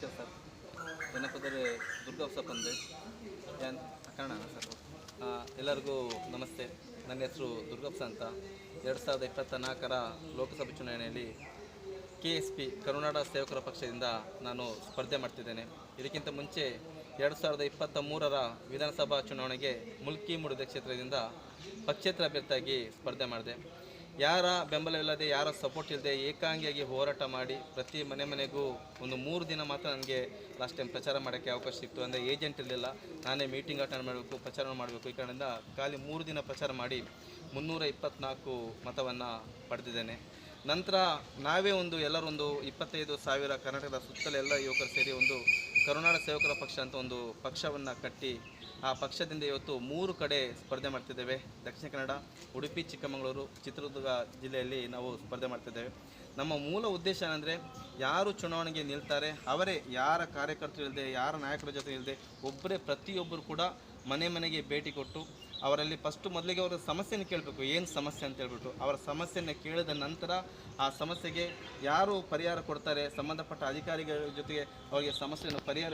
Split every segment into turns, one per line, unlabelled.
ನಮಸ್ಕಾರ ಸರ್. ನನ್ನ ಪದರೆ ದುರ್ಗಾ ಬಂದೆ ಏನು ಕನ್ನಡ ಸರ್. ಎಲ್ಲರಿಗೂ ನಮಸ್ತೆ. ನನ್ನ ಹೆಸರು ದುರ್ಗಪ್ಸ ಅಂತ. 2024ರ ಲೋಕಸಭೆ ಚುನಾವಣೆಯಲ್ಲಿ KSP ಕರುನಾಡ ಸೇವಕರ ಪಕ್ಷದಿಂದ ನಾನು ಸ್ಪರ್ಧೆ ಮಾಡ್ತಿದ್ದೇನೆ. ಇದಕ್ಕಿಂತ ಮುಂಚೆ 2023ರ ವಿಧಾನಸಭಾ ಚುನಾವಣೆಗೆ ಮುಲ್ಕಿ ಮೂಡಿದ ಕ್ಷೇತ್ರದಿಂದ ಪಕ್ಷೇತರ ಅಭ್ಯರ್ಥಿಯಾಗಿ ಸ್ಪರ್ಧೆ ಮಾಡಿದೆ. ಯಾರ ಬೆಂಬಲವಿಲ್ಲದೆ, ಯಾರ ಸಪೋರ್ಟ್ ಇಲ್ಲದೆ ಏಕಾಂಗಿಯಾಗಿ ಹೋರಾಟ ಮಾಡಿ ಪ್ರತಿ ಮನೆಗೂ ಒಂದು 3 ದಿನ ಮಾತ್ರ ನನಗೆ ಲಾಸ್ಟ್ ಟೈಮ್ ಪ್ರಚಾರ ಮಾಡೋಕ್ಕೆ ಅವಕಾಶ ಸಿಕ್ತು. ಅಂದರೆ ಏಜೆಂಟ್ ಇರಲಿಲ್ಲ, ನಾನೇ ಮೀಟಿಂಗ್ ಅಟೆಂಡ್ ಮಾಡಬೇಕು, ಪ್ರಚಾರ ಮಾಡಬೇಕು. ಈ ಕಾರಣದಿಂದ ಖಾಲಿ 3 ದಿನ ಪ್ರಚಾರ ಮಾಡಿ 324 ಮತವನ್ನು ಪಡೆದಿದ್ದೇನೆ. ನಂತರ ನಾವೇ ಎಲ್ಲರೂ 25,000 ಕರ್ನಾಟಕದ ಸುತ್ತಲ ಎಲ್ಲ ಯುವಕರು ಸೇರಿ ಒಂದು ಕರುನಾಡ ಸೇವಕರ ಪಕ್ಷ ಅಂತ ಒಂದು ಪಕ್ಷವನ್ನು ಕಟ್ಟಿ ಆ ಪಕ್ಷದಿಂದ ಇವತ್ತು 3 ಕಡೆ ಸ್ಪರ್ಧೆ ಮಾಡ್ತಿದ್ದೇವೆ. ದಕ್ಷಿಣ ಕನ್ನಡ, ಉಡುಪಿ, ಚಿಕ್ಕಮಗಳೂರು, ಚಿತ್ರದುರ್ಗ ಜಿಲ್ಲೆಯಲ್ಲಿ ನಾವು ಸ್ಪರ್ಧೆ ಮಾಡ್ತಿದ್ದೇವೆ. ನಮ್ಮ ಮೂಲ ಉದ್ದೇಶ ಏನಂದರೆ, ಯಾರು ಚುನಾವಣೆಗೆ ನಿಲ್ತಾರೆ ಅವರೇ, ಯಾರ ಕಾರ್ಯಕರ್ತರು ಇಲ್ಲದೆ, ಯಾರ ನಾಯಕರ ಜೊತೆ ಇಲ್ಲದೆ, ಒಬ್ಬರೇ ಪ್ರತಿಯೊಬ್ಬರು ಕೂಡ ಮನೆಗೆ ಭೇಟಿ ಕೊಟ್ಟು ಅವರಲ್ಲಿ ಮೊದಲಿಗೆ ಅವರ ಸಮಸ್ಯೆಯನ್ನು ಕೇಳಬೇಕು. ಏನು ಸಮಸ್ಯೆ ಅಂತ ಹೇಳ್ಬಿಟ್ಟು ಅವರ ಸಮಸ್ಯೆಯನ್ನು ಕೇಳಿದ ನಂತರ ಆ ಸಮಸ್ಯೆಗೆ ಯಾರು ಪರಿಹಾರ ಕೊಡ್ತಾರೆ, ಸಂಬಂಧಪಟ್ಟ ಅಧಿಕಾರಿಗಳ ಜೊತೆಗೆ ಅವರಿಗೆ ಸಮಸ್ಯೆಯನ್ನು ಪರಿಹಾರ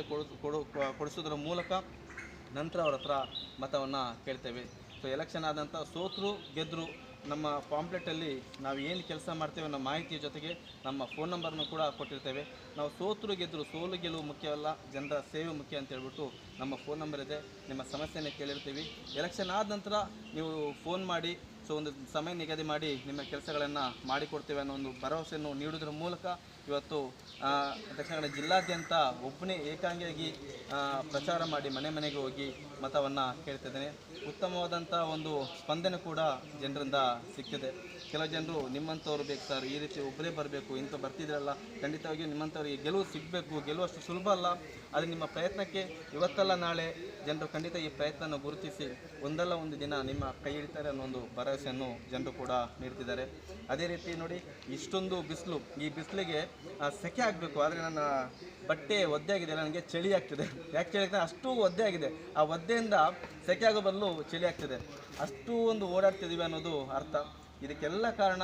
ಕೊಡಿಸೋದ್ರ ಮೂಲಕ ನಂತರ ಅವ್ರ ಹತ್ರ ಮತವನ್ನು ಕೇಳ್ತೇವೆ. ಸೊ ಎಲೆಕ್ಷನ್ ಆದಂಥ ಸೋತರು ಗೆದ್ದರು ನಮ್ಮ ಪಾಂಪ್ಲೆಟಲ್ಲಿ ನಾವು ಏನು ಕೆಲಸ ಮಾಡ್ತೇವೆ ನಮ್ಮ ಮಾಹಿತಿಯ ಜೊತೆಗೆ ನಮ್ಮ ಫೋನ್ ನಂಬರ್ನು ಕೂಡ ಕೊಟ್ಟಿರ್ತೇವೆ. ನಾವು ಸೋತರು ಗೆದ್ದರು, ಸೋಲು ಗೆಲುವು ಮುಖ್ಯವಲ್ಲ, ಜನರ ಸೇವೆ ಮುಖ್ಯ ಅಂತ ಹೇಳ್ಬಿಟ್ಟು ನಮ್ಮ ಫೋನ್ ನಂಬರ್ ಇದೆ. ನಿಮ್ಮ ಸಮಸ್ಯೆಯನ್ನು ಕೇಳಿರ್ತೀವಿ. ಎಲೆಕ್ಷನ್ ಆದ ನಂತರ ನೀವು ಫೋನ್ ಮಾಡಿ ಒಂದು ಸಮಯ ನಿಗದಿ ಮಾಡಿ ನಿಮ್ಮ ಕೆಲಸಗಳನ್ನು ಮಾಡಿಕೊಡ್ತೇವೆ ಅನ್ನೋ ಒಂದು ಭರವಸೆಯನ್ನು ನೀಡುವುದರ ಮೂಲಕ ಇವತ್ತು ದಕ್ಷಿಣ ಕನ್ನಡ ಜಿಲ್ಲಾದ್ಯಂತ ಒಬ್ಬನೇ ಏಕಾಂಗಿಯಾಗಿ ಪ್ರಚಾರ ಮಾಡಿ ಮನೆಗೆ ಹೋಗಿ ಮತವನ್ನು ಕೇಳ್ತಿದ್ದೇನೆ. ಉತ್ತಮವಾದಂಥ ಒಂದು ಸ್ಪಂದನೆ ಕೂಡ ಜನರಿಂದ ಸಿಗ್ತಿದೆ. ಕೆಲವು ಜನರು ನಿಮ್ಮಂಥವ್ರು ಬೇಕು ಸರ್, ಈ ರೀತಿ ಒಬ್ಬರೇ ಬರಬೇಕು, ಇಂಥ ಬರ್ತಿದ್ರಲ್ಲ, ಖಂಡಿತವಾಗಿಯೂ ನಿಮ್ಮಂಥವ್ರಿಗೆ ಗೆಲುವು ಸಿಗಬೇಕು. ಗೆಲುವು ಅಷ್ಟು ಸುಲಭ ಅಲ್ಲ. ಆದರೆ ನಿಮ್ಮ ಪ್ರಯತ್ನಕ್ಕೆ ಇವತ್ತಲ್ಲ ನಾಳೆ ಜನರು ಖಂಡಿತ ಈ ಪ್ರಯತ್ನವನ್ನು ಗುರುತಿಸಿ ಒಂದಲ್ಲ ಒಂದು ದಿನ ನಿಮ್ಮ ಕೈ ಹಿಡಿತಾರೆ ಅನ್ನೋ ಒಂದು ಭರವಸೆಯನ್ನು ಜನರು ಕೂಡ ನೀಡ್ತಿದ್ದಾರೆ. ಅದೇ ರೀತಿ ನೋಡಿ, ಇಷ್ಟೊಂದು ಬಿಸಿಲು, ಈ ಬಿಸಿಲಿಗೆ ಸೆಕೆ ಆಗಬೇಕು, ಆದರೆ ನನ್ನ ಬಟ್ಟೆ ಒದ್ದೆ ಆಗಿದೆ, ನನಗೆ ಚಳಿ ಆಗ್ತಿದೆ. ಯಾಕೆ ಚಳಿ ಆಗ್ತದೆ? ಅಷ್ಟು ಒದ್ದೆ ಆಗಿದೆ. ಆ ಒದ್ದೆಯಿಂದ ಸೆಕೆ ಆಗೋ ಬದಲು ಚಳಿ ಆಗ್ತಿದೆ. ಅಷ್ಟು ಓಡಾಡ್ತಿದ್ದೀವಿ ಅನ್ನೋದು ಅರ್ಥ. ಇದಕ್ಕೆಲ್ಲ ಕಾರಣ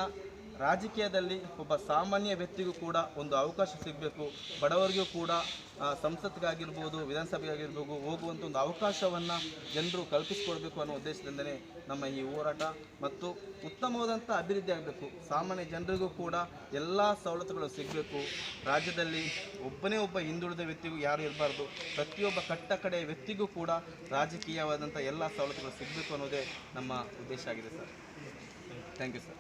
ರಾಜಕೀಯದಲ್ಲಿ ಒಬ್ಬ ಸಾಮಾನ್ಯ ವ್ಯಕ್ತಿಗೂ ಕೂಡ ಒಂದು ಅವಕಾಶ ಸಿಗಬೇಕು. ಬಡವರಿಗೂ ಕೂಡ ಸಂಸತ್ಗಾಗಿರ್ಬೋದು, ವಿಧಾನಸಭೆಗಾಗಿರ್ಬೋದು ಹೋಗುವಂಥ ಒಂದು ಅವಕಾಶವನ್ನು ಜನರು ಕಲ್ಪಿಸಿಕೊಡ್ಬೇಕು ಅನ್ನೋ ಉದ್ದೇಶದಿಂದಲೇ ನಮ್ಮ ಈ ಹೋರಾಟ. ಮತ್ತು ಉತ್ತಮವಾದಂಥ ಅಭಿವೃದ್ಧಿ ಆಗಬೇಕು. ಸಾಮಾನ್ಯ ಜನರಿಗೂ ಕೂಡ ಎಲ್ಲ ಸವಲತ್ತುಗಳು ಸಿಗಬೇಕು. ರಾಜ್ಯದಲ್ಲಿ ಒಬ್ಬ ಹಿಂದುಳಿದ ವ್ಯಕ್ತಿಗೂ ಯಾರು ಇರಬಾರ್ದು. ಪ್ರತಿಯೊಬ್ಬ ಕಟ್ಟಕಡೆಯ ವ್ಯಕ್ತಿಗೂ ಕೂಡ ರಾಜಕೀಯವಾದಂಥ ಎಲ್ಲ ಸವಲತ್ತುಗಳು ಸಿಗಬೇಕು ಅನ್ನೋದೇ ನಮ್ಮ ಉದ್ದೇಶ ಆಗಿದೆ ಸರ್. Thank you sir.